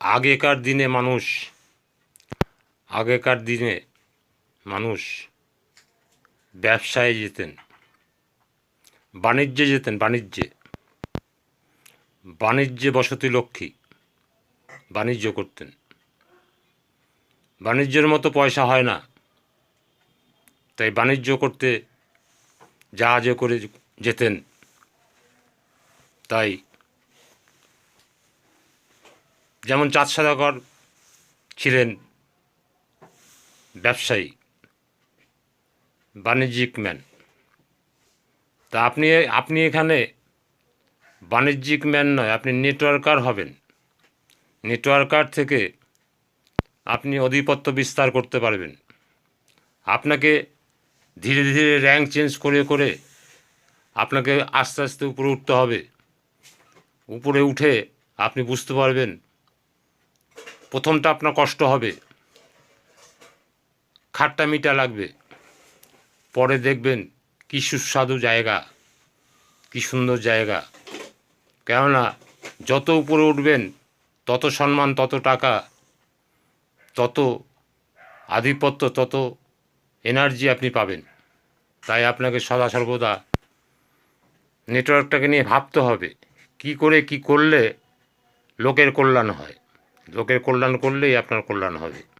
আগেকার দিনে মানুষ ব্যবসায় যেতেন, বাণিজ্যে বসতি লক্ষ্মী, বাণিজ্য করতেন। বাণিজ্যের মতো পয়সা হয় না, তাই বাণিজ্য করতে জাহাজে করে যেতেন। তাই যেমন চাঁদ সওদাগর ছিলেন ব্যবসায়ী, বাণিজ্যিক ম্যান। তা আপনি এখানে বাণিজ্যিক ম্যান নয়, আপনি নেটওয়ার্কার হবেন। নেটওয়ার্কার থেকে আপনি আধিপত্য বিস্তার করতে পারবেন। আপনাকে ধীরে ধীরে র্যাঙ্ক চেঞ্জ করে করে আপনাকে আস্তে আস্তে উপরে উঠতে হবে। উপরে উঠে আপনি বুঝতে পারবেন, প্রথমটা আপনার কষ্ট হবে, খাট্টা মিঠা লাগবে, পরে দেখবেন কী সুস্বাদু জায়গা, কী সুন্দর জায়গা। কেননা যত উপরে উঠবেন তত সম্মান, তত টাকা, তত আধিপত্য, তত এনার্জি আপনি পাবেন। তাই আপনাকে সদা সর্বদা নেটওয়ার্কটাকে নিয়ে ভাবতে হবে, কি করলে লোকের কল্যাণ হয়। লোকের কল্যাণ করলেই আপনার কল্যাণ হবে।